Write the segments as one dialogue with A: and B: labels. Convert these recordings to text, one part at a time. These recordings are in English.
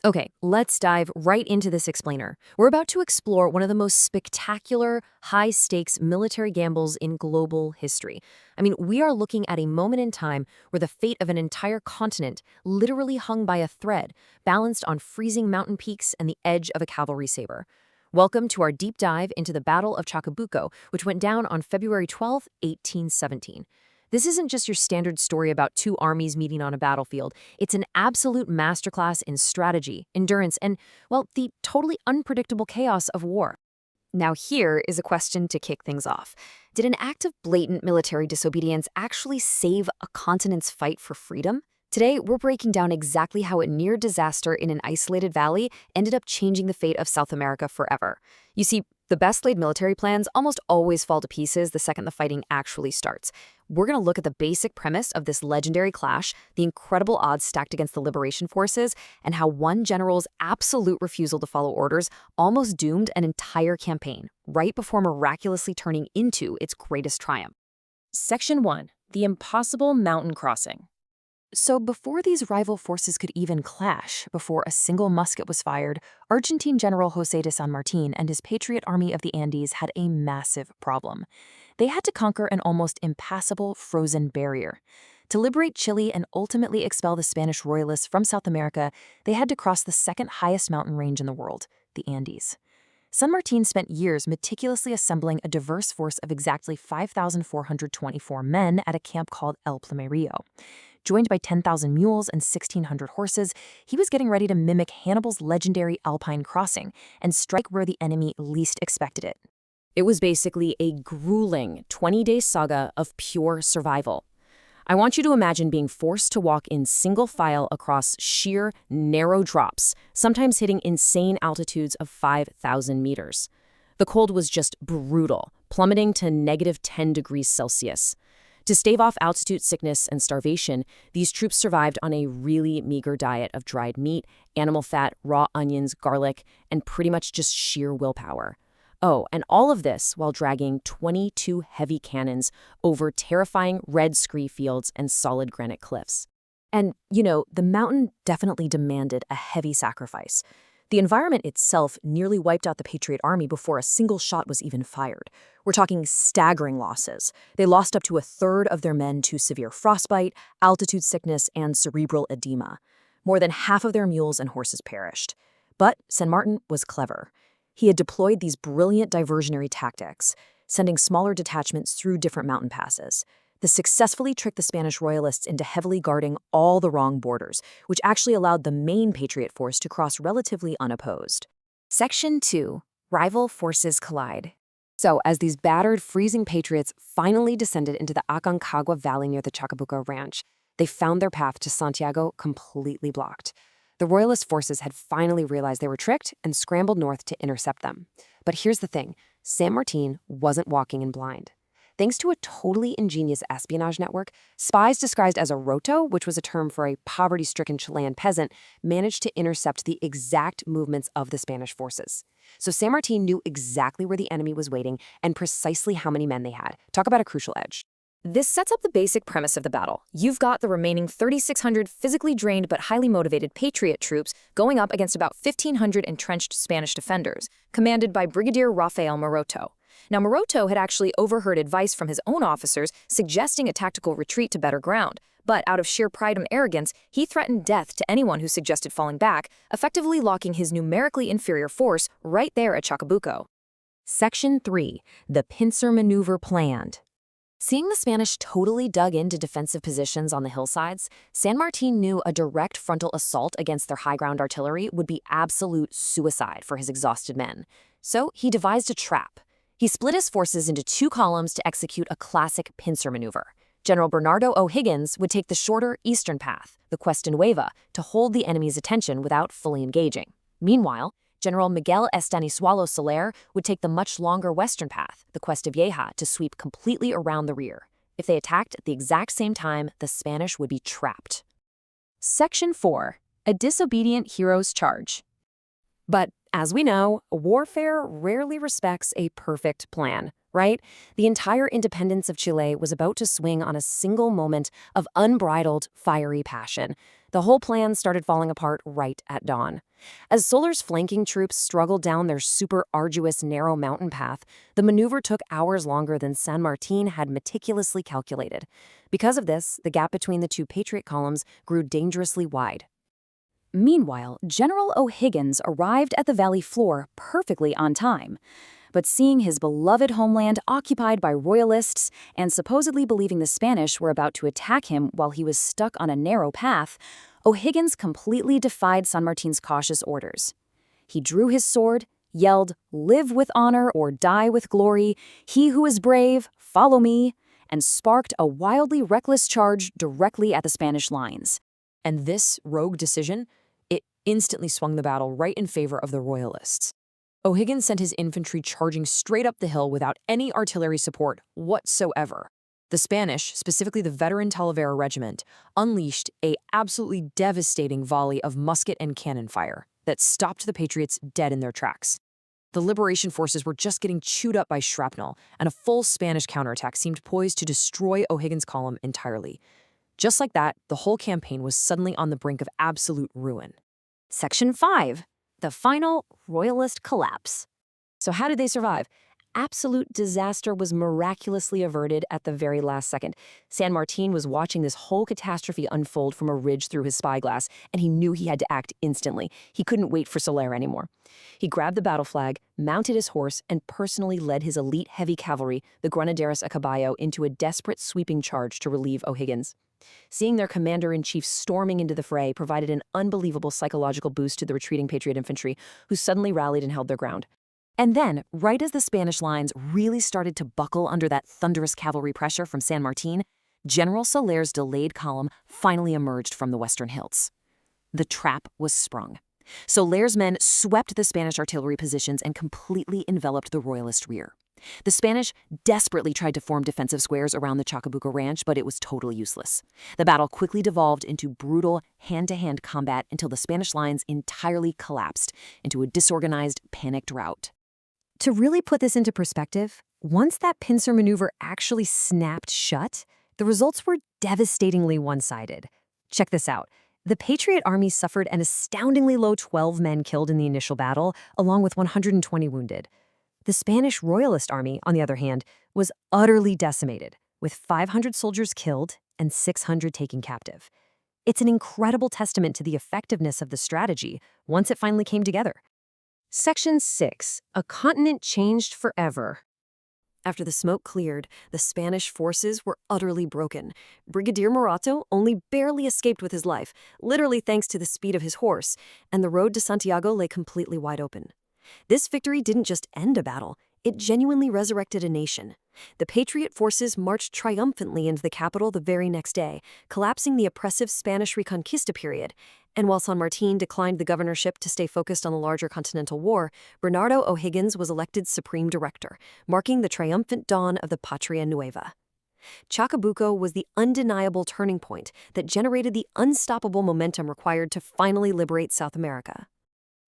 A: Okay, let's dive right into this explainer. We're about to explore one of the most spectacular, high stakes military gambles in global history. I mean, we are looking at a moment in time where the fate of an entire continent literally hung by a thread, balanced on freezing mountain peaks and the edge of a cavalry saber. Welcome to our deep dive into the Battle of Chacabuco, which went down on February 12, 1817. This isn't just your standard story about two armies meeting on a battlefield. It's an absolute masterclass in strategy, endurance, and, well, the totally unpredictable chaos of war. Now, here is a question to kick things off. Did an act of blatant military disobedience actually save a continent's fight for freedom? Today, we're breaking down exactly how a near disaster in an isolated valley ended up changing the fate of South America forever. You see, the best-laid military plans almost always fall to pieces the second the fighting actually starts. We're going to look at the basic premise of this legendary clash, the incredible odds stacked against the liberation forces, and how one general's absolute refusal to follow orders almost doomed an entire campaign, right before miraculously turning into its greatest triumph.
B: Section 1. The Impossible Mountain Crossing.
A: So before these rival forces could even clash, before a single musket was fired, Argentine General José de San Martín and his Patriot Army of the Andes had a massive problem. They had to conquer an almost impassable frozen barrier. To liberate Chile and ultimately expel the Spanish royalists from South America, they had to cross the second highest mountain range in the world, the Andes. San Martín spent years meticulously assembling a diverse force of exactly 5,424 men at a camp called El Plumerillo. Joined by 10,000 mules and 1,600 horses, he was getting ready to mimic Hannibal's legendary Alpine crossing and strike where the enemy least expected it.
B: It was basically a grueling 20-day saga of pure survival. I want you to imagine being forced to walk in single file across sheer, narrow drops, sometimes hitting insane altitudes of 5,000 meters. The cold was just brutal, plummeting to -10 degrees Celsius. To stave off altitude sickness and starvation, these troops survived on a really meager diet of dried meat, animal fat, raw onions, garlic, and pretty much just sheer willpower. Oh, and all of this while dragging 22 heavy cannons over terrifying red scree fields and solid granite cliffs. And, the mountain definitely demanded a heavy sacrifice. The environment itself nearly wiped out the Patriot Army before a single shot was even fired. We're talking staggering losses. They lost up to a third of their men to severe frostbite, altitude sickness, and cerebral edema. More than half of their mules and horses perished. But San Martin was clever. He had deployed these brilliant diversionary tactics, sending smaller detachments through different mountain passes. This successfully tricked the Spanish royalists into heavily guarding all the wrong borders, which actually allowed the main Patriot force to cross relatively unopposed. Section 2. Rival forces collide. So, as these battered, freezing Patriots finally descended into the Aconcagua Valley near the Chacabuco Ranch, they found their path to Santiago completely blocked. The royalist forces had finally realized they were tricked and scrambled north to intercept them. But here's the thing, San Martin wasn't walking in blind. Thanks to a totally ingenious espionage network, spies disguised as a roto, which was a term for a poverty-stricken Chilean peasant, managed to intercept the exact movements of the Spanish forces. So San Martin knew exactly where the enemy was waiting and precisely how many men they had. Talk about a crucial edge. This sets up the basic premise of the battle. You've got the remaining 3,600 physically drained but highly motivated Patriot troops going up against about 1,500 entrenched Spanish defenders, commanded by Brigadier Rafael Maroto. Now, Maroto had actually overheard advice from his own officers suggesting a tactical retreat to better ground, but out of sheer pride and arrogance, he threatened death to anyone who suggested falling back, effectively locking his numerically inferior force right there at Chacabuco. Section 3. The Pincer Maneuver Planned. Seeing the Spanish totally dug into defensive positions on the hillsides, San Martin knew a direct frontal assault against their high-ground artillery would be absolute suicide for his exhausted men. So he devised a trap. He split his forces into two columns to execute a classic pincer maneuver. General Bernardo O'Higgins would take the shorter eastern path, the Cuesta Nueva, to hold the enemy's attention without fully engaging. Meanwhile, General Miguel Estanizualo Soler would take the much longer western path, the Cuesta Vieja, to sweep completely around the rear. If they attacked at the exact same time, the Spanish would be trapped. Section 4. A Disobedient Hero's Charge. But, as we know, warfare rarely respects a perfect plan, right? The entire independence of Chile was about to swing on a single moment of unbridled, fiery passion. The whole plan started falling apart right at dawn. As Solar's flanking troops struggled down their super arduous narrow mountain path, the maneuver took hours longer than San Martín had meticulously calculated. Because of this, the gap between the two Patriot columns grew dangerously wide.
C: Meanwhile, General O'Higgins arrived at the valley floor perfectly on time. But seeing his beloved homeland occupied by royalists and supposedly believing the Spanish were about to attack him while he was stuck on a narrow path, O'Higgins completely defied San Martin's cautious orders. He drew his sword, yelled, "Live with honor or die with glory, he who is brave, follow me," and sparked a wildly reckless charge directly at the Spanish lines.
A: And this rogue decision, it instantly swung the battle right in favor of the royalists. O'Higgins sent his infantry charging straight up the hill without any artillery support whatsoever. The Spanish, specifically the veteran Talavera regiment, unleashed a absolutely devastating volley of musket and cannon fire that stopped the Patriots dead in their tracks. The liberation forces were just getting chewed up by shrapnel, and a full Spanish counterattack seemed poised to destroy O'Higgins' column entirely. Just like that, the whole campaign was suddenly on the brink of absolute ruin.
C: Section 5. The final royalist collapse.
B: So how did they survive? Absolute disaster was miraculously averted at the very last second. San Martín was watching this whole catastrophe unfold from a ridge through his spyglass, and he knew he had to act instantly. He couldn't wait for Soler anymore. He grabbed the battle flag, mounted his horse, and personally led his elite heavy cavalry, the Granaderos a Caballo, into a desperate sweeping charge to relieve O'Higgins. Seeing their commander-in-chief storming into the fray provided an unbelievable psychological boost to the retreating Patriot infantry, who suddenly rallied and held their ground. And then, right as the Spanish lines really started to buckle under that thunderous cavalry pressure from San Martín, General Soler's delayed column finally emerged from the western hills. The trap was sprung. Soler's men swept the Spanish artillery positions and completely enveloped the royalist rear. The Spanish desperately tried to form defensive squares around the Chacabuco ranch, but it was totally useless. The battle quickly devolved into brutal hand-to-hand combat until the Spanish lines entirely collapsed into a disorganized, panicked rout.
A: To really put this into perspective, once that pincer maneuver actually snapped shut, the results were devastatingly one-sided. Check this out. The Patriot army suffered an astoundingly low 12 men killed in the initial battle, along with 120 wounded. The Spanish Royalist army, on the other hand, was utterly decimated, with 500 soldiers killed and 600 taken captive. It's an incredible testament to the effectiveness of the strategy once it finally came together. Section 6. A continent changed forever. After the smoke cleared, the Spanish forces were utterly broken. Brigadier Morato only barely escaped with his life, literally thanks to the speed of his horse, and the road to Santiago lay completely wide open. This victory didn't just end a battle, it genuinely resurrected a nation. The Patriot forces marched triumphantly into the capital the very next day, collapsing the oppressive Spanish Reconquista period. And while San Martín declined the governorship to stay focused on the larger continental war, Bernardo O'Higgins was elected Supreme Director, marking the triumphant dawn of the Patria Nueva. Chacabuco was the undeniable turning point that generated the unstoppable momentum required to finally liberate South America.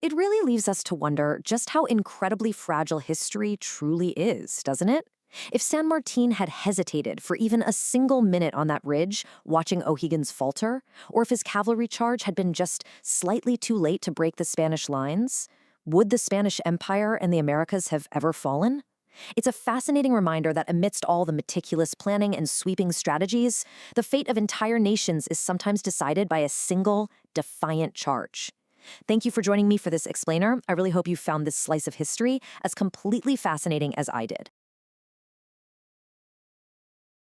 A: It really leaves us to wonder just how incredibly fragile history truly is, doesn't it? If San Martín had hesitated for even a single minute on that ridge, watching O'Higgins falter, or if his cavalry charge had been just slightly too late to break the Spanish lines, would the Spanish Empire and the Americas have ever fallen? It's a fascinating reminder that amidst all the meticulous planning and sweeping strategies, the fate of entire nations is sometimes decided by a single, defiant charge. Thank you for joining me for this explainer. I really hope you found this slice of history as completely fascinating as I did.